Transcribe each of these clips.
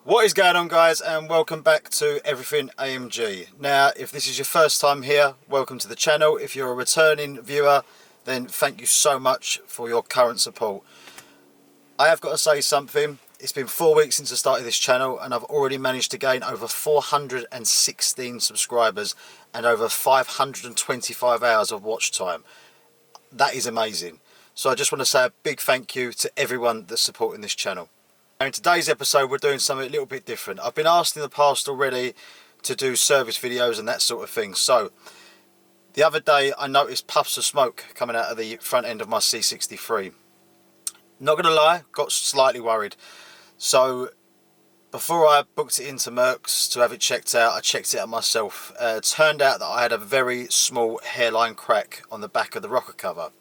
What is going on, guys, and welcome back to Everything AMG. Now, if this is your first time here, welcome to the channel. If you're a returning viewer, then thank you so much for your current support. I have got to say something. It's been 4 weeks since I started this channel and I've already managed to gain over 416 subscribers and over 525 hours of watch time. That is amazing. So I just want to say a big thank you to everyone that's supporting this channel. Now, in today's episode, we're doing something a little bit different. I've been asked in the past already to do service videos and that sort of thing. So the other day I noticed puffs of smoke coming out of the front end of my C63. Not gonna lie, got slightly worried. So before I booked it into Merck's to have it checked out, I checked it out myself. It turned out that I had a very small hairline crack on the back of the rocker cover.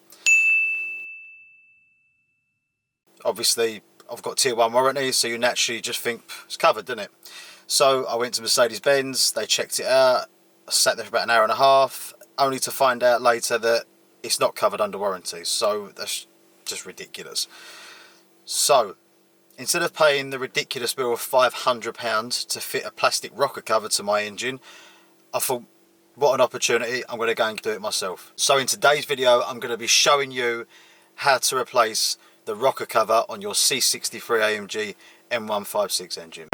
Obviously, I've got tier 1 warranty, so you naturally just think it's covered, doesn't it? So I went to Mercedes-Benz, they checked it out. I sat there for about an hour and a half, only to find out later that it's not covered under warranty. So that's just ridiculous. So instead of paying the ridiculous bill of £500 to fit a plastic rocker cover to my engine, I thought, what an opportunity, I'm going to go and do it myself. So in today's video, I'm going to be showing you how to replace the rocker cover on your C63 Amg M156 engine.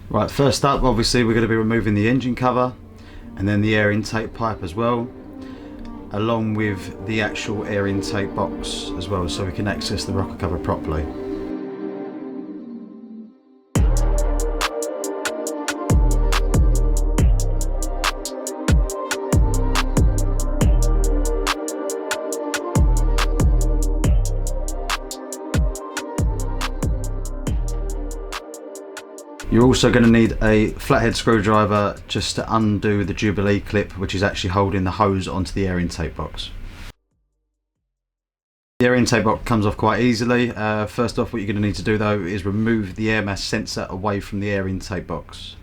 Right, first up, obviously we're going to be removing the engine cover and then the air intake pipe as well, along with the actual air intake box as well, so we can access the rocker cover properly. You're also going to need a flathead screwdriver just to undo the Jubilee clip, which is actually holding the hose onto the air intake box. The air intake box comes off quite easily. First off, what you're going to need to do though is remove the air mass sensor away from the air intake box.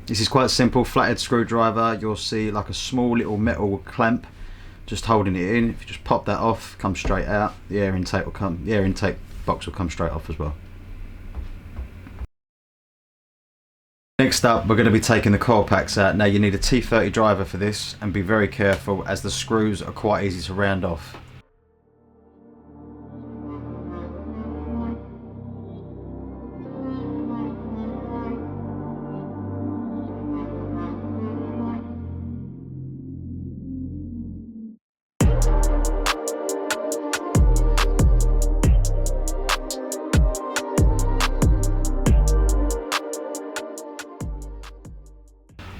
This is quite simple. Flathead screwdriver, you'll see like a small little metal clamp just holding it in. If you just pop that off, come straight out. The air intake box will come straight off as well. Next up, we're going to be taking the coil packs out. Now you need a T30 driver for this, and be very careful as the screws are quite easy to round off.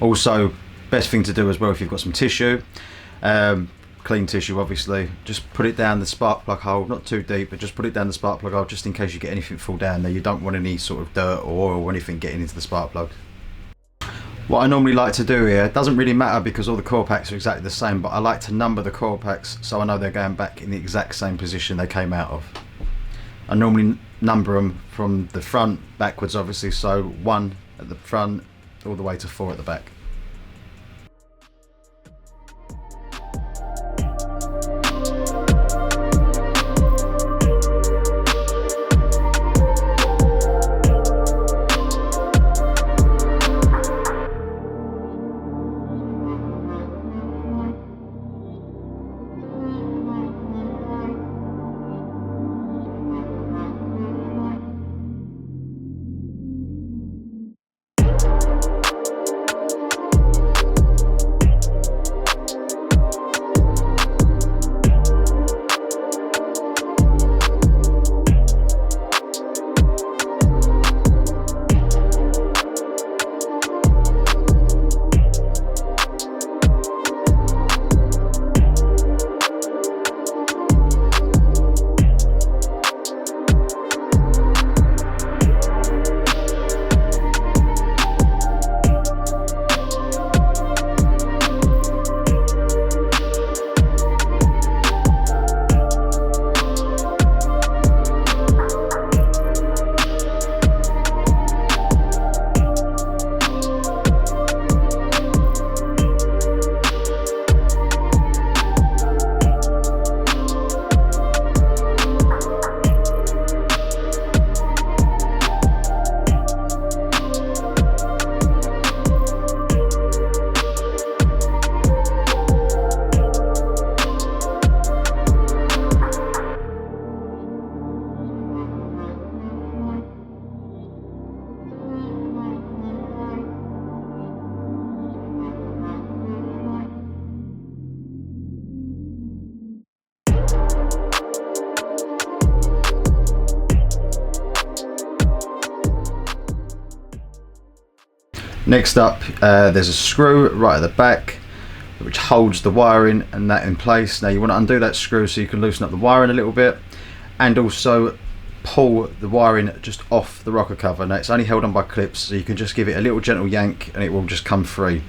Also, best thing to do as well, if you've got some tissue, clean tissue obviously, just put it down the spark plug hole, not too deep, but just put it down the spark plug hole just in case you get anything fall down there. You don't want any sort of dirt or oil or anything getting into the spark plug. What I normally like to do here, it doesn't really matter because all the coil packs are exactly the same, but I like to number the coil packs so I know they're going back in the exact same position they came out of. I normally number them from the front backwards obviously, so 1 at the front all the way to 4 at the back. Next up, there's a screw right at the back which holds the wiring and that in place. Now you want to undo that screw so you can loosen up the wiring a little bit, and also pull the wiring just off the rocker cover. Now it's only held on by clips, so you can just give it a little gentle yank and it will just come free.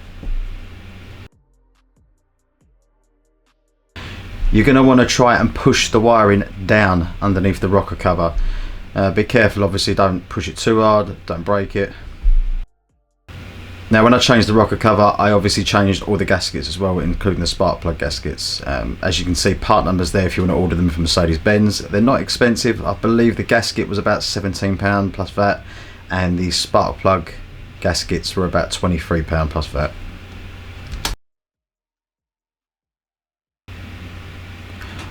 You're going to want to try and push the wiring down underneath the rocker cover. Be careful, obviously don't push it too hard, don't break it. Now when I changed the rocker cover, I obviously changed all the gaskets as well, including the spark plug gaskets. As you can see, part numbers there if you want to order them from Mercedes-Benz. They're not expensive. I believe the gasket was about £17 plus VAT, and the spark plug gaskets were about £23 plus VAT.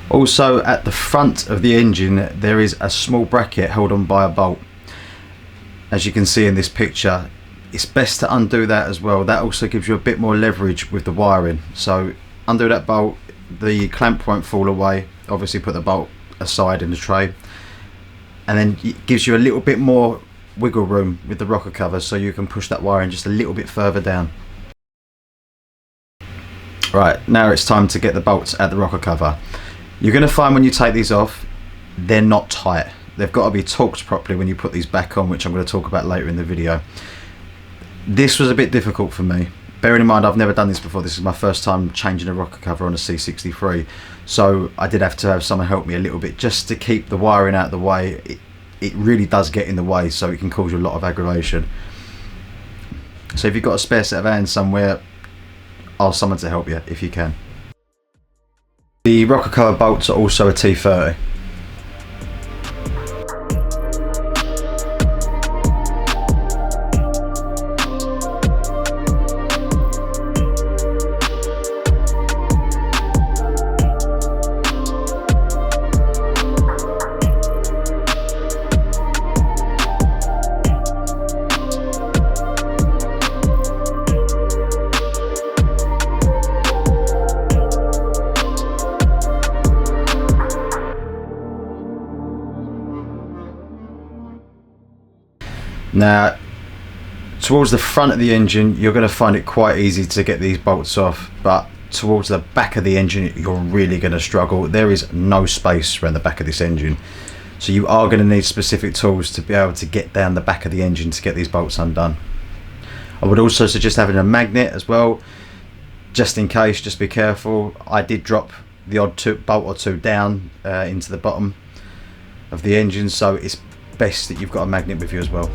Also at the front of the engine there is a small bracket held on by a bolt. As you can see in this picture, it's best to undo that as well. That also gives you a bit more leverage with the wiring. So undo that bolt, the clamp won't fall away. Obviously put the bolt aside in the tray, and then it gives you a little bit more wiggle room with the rocker cover, so you can push that wiring just a little bit further down. Right, now it's time to get the bolts at the rocker cover. You're going to find when you take these off, they're not tight. They've got to be torqued properly when you put these back on, which I'm going to talk about later in the video. This was a bit difficult for me. Bearing in mind I've never done this before, this is my first time changing a rocker cover on a C63, so I did have to have someone help me a little bit just to keep the wiring out of the way. It really does get in the way, so it can cause you a lot of aggravation. So if you've got a spare set of hands somewhere, ask someone to help you if you can. The rocker cover bolts are also a T30. Now, towards the front of the engine, you're going to find it quite easy to get these bolts off, but towards the back of the engine, you're really going to struggle. There is no space around the back of this engine, so you are going to need specific tools to be able to get down the back of the engine to get these bolts undone. I would also suggest having a magnet as well, just in case. Just be careful. I did drop the odd bolt or two down into the bottom of the engine, so it's best that you've got a magnet with you as well.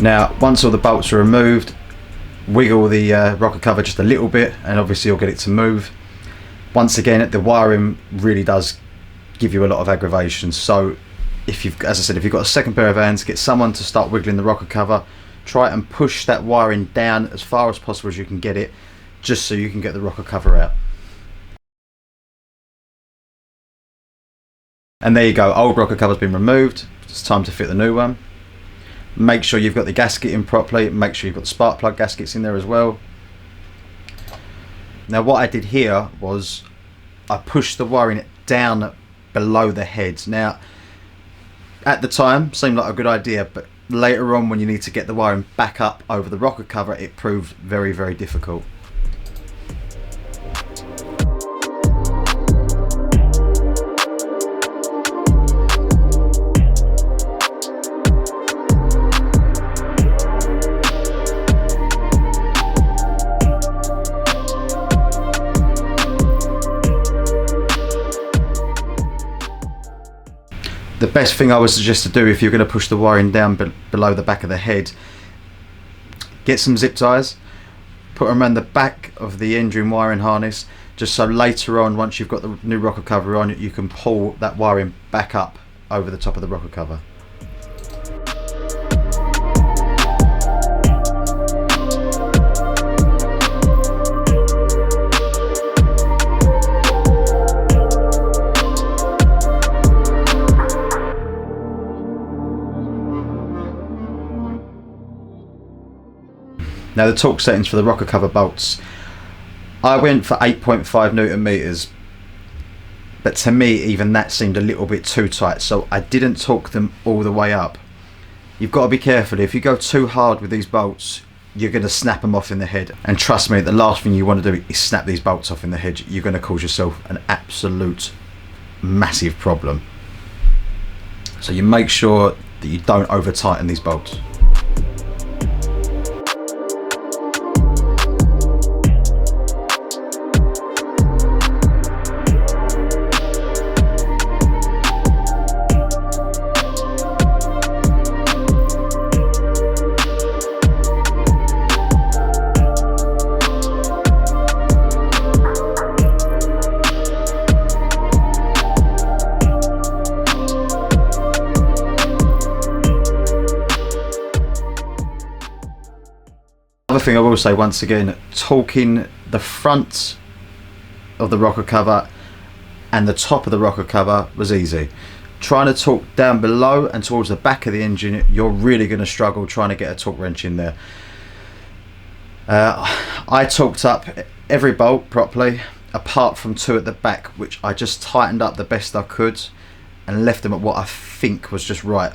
Now, once all the bolts are removed, wiggle the rocker cover just a little bit, and obviously you'll get it to move. Once again, the wiring really does give you a lot of aggravation, so if you've, as I said, if you've got a second pair of hands, get someone to start wiggling the rocker cover. Try and push that wiring down as far as possible as you can get it, just so you can get the rocker cover out. And there you go, old rocker cover's been removed. It's time to fit the new one. Make sure you've got the gasket in properly. Make sure you've got the spark plug gaskets in there as well. Now what I did here was I pushed the wiring down below the head. Now at the time seemed like a good idea, but later on when you need to get the wiring back up over the rocker cover, it proved very, very difficult. The best thing I would suggest to do if you're going to push the wiring down below the back of the head, get some zip ties, put them around the back of the engine wiring harness, just so later on, once you've got the new rocker cover on, you can pull that wiring back up over the top of the rocker cover. Now the torque settings for the rocker cover bolts, I went for 8.5 Newton meters, but to me even that seemed a little bit too tight, so I didn't torque them all the way up. You've got to be careful. If you go too hard with these bolts, you're going to snap them off in the head, and trust me, the last thing you want to do is snap these bolts off in the head. You're going to cause yourself an absolute massive problem. So you make sure that you don't over tighten these bolts. Another thing I will say, once again, torquing the front of the rocker cover and the top of the rocker cover was easy. Trying to torque down below and towards the back of the engine, you're really going to struggle trying to get a torque wrench in there. I torqued up every bolt properly apart from two at the back, which I just tightened up the best I could and left them at what I think was just right.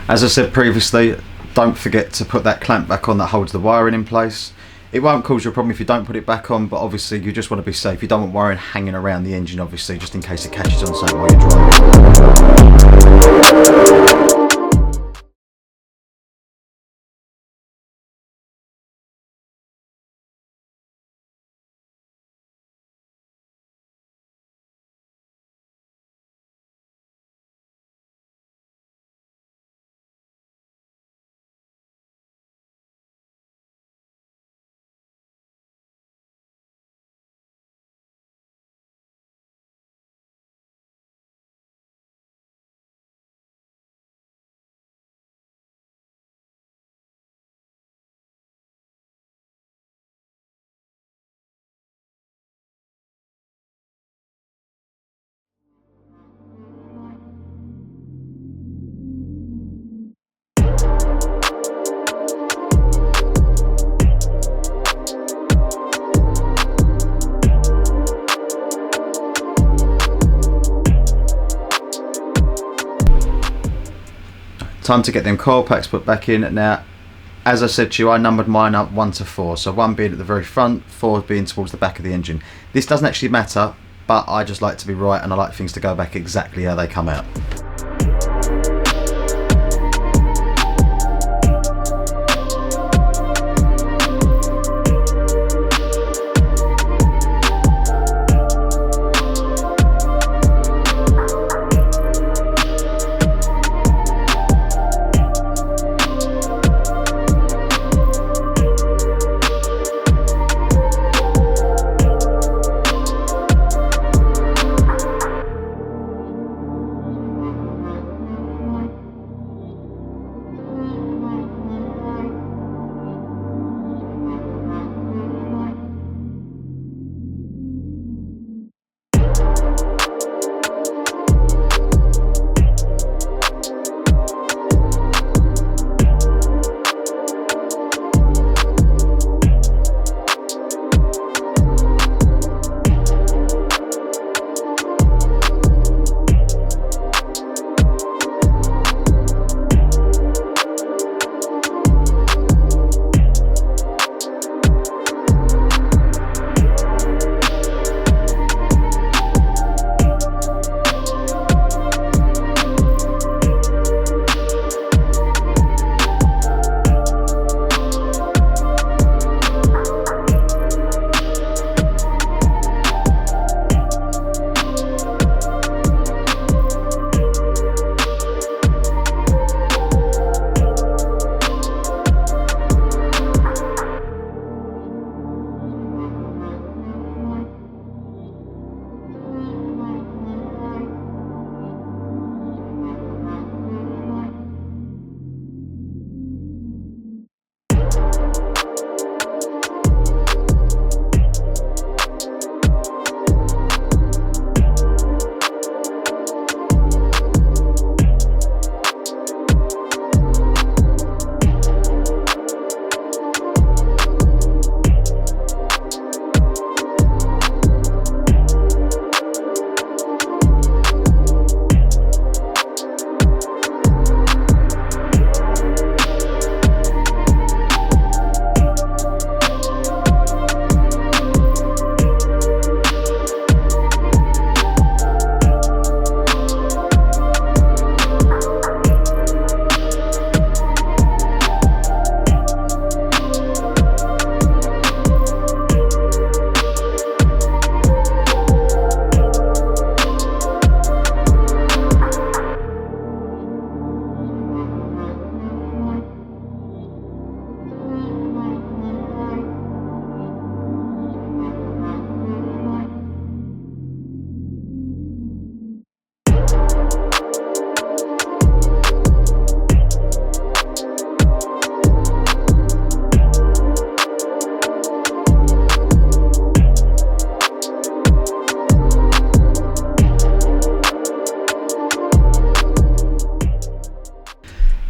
As I said previously, don't forget to put that clamp back on that holds the wiring in place. It won't cause you a problem if you don't put it back on, but obviously you just want to be safe. You don't want wiring hanging around the engine, obviously, just in case it catches on something while you're driving. Time to get them coil packs put back in. Now, as I said to you, I numbered mine up 1 to 4, so 1 being at the very front, 4 being towards the back of the engine. This doesn't actually matter, but I just like to be right, and I like things to go back exactly how they come out.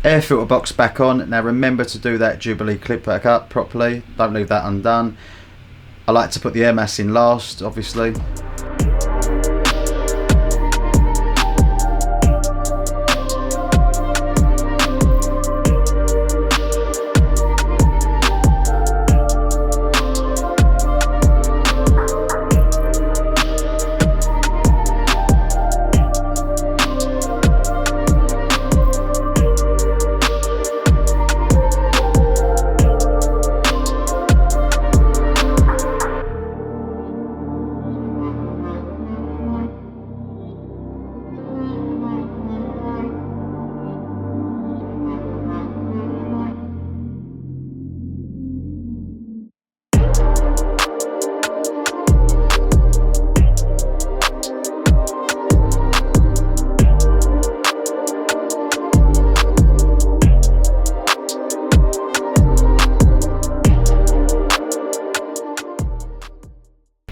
Air filter box back on. Now remember to do that Jubilee clip back up properly. Don't leave that undone. I like to put the air mass in last, obviously.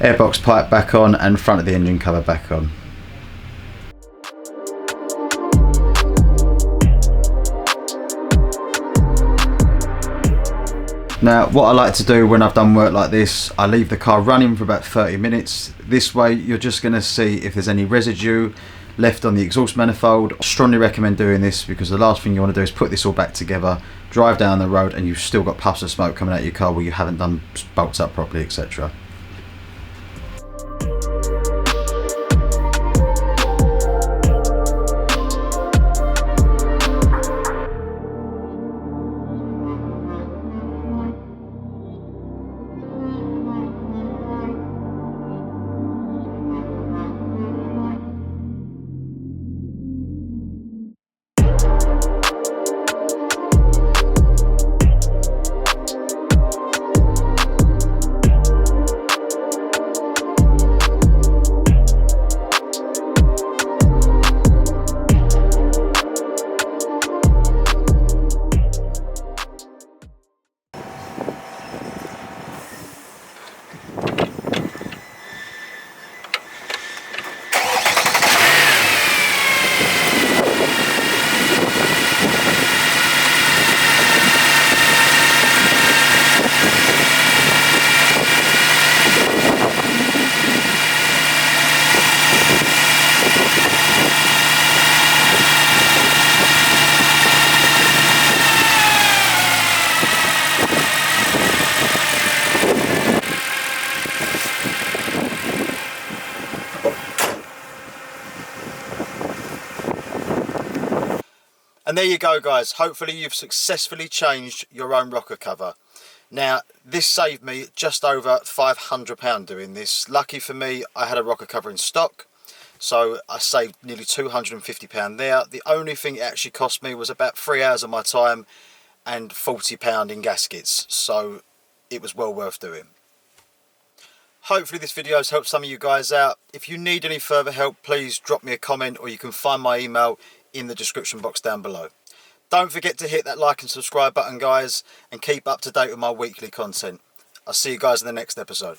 airbox pipe back on and front of the engine cover back on. Now what I like to do when I've done work like this, I leave the car running for about 30 minutes. This way you're just going to see if there's any residue left on the exhaust manifold. I strongly recommend doing this because the last thing you want to do is put this all back together, drive down the road and you've still got puffs of smoke coming out of your car where you haven't done bolts up properly, etc. And there you go guys, hopefully you've successfully changed your own rocker cover. Now this saved me just over £500 doing this. Lucky for me I had a rocker cover in stock, so I saved nearly £250 there. The only thing it actually cost me was about 3 hours of my time and £40 in gaskets, so it was well worth doing. Hopefully this video has helped some of you guys out. If you need any further help, please drop me a comment or you can find my email in the description box down below. Don't forget to hit that like and subscribe button guys, and keep up to date with my weekly content. I'll see you guys in the next episode.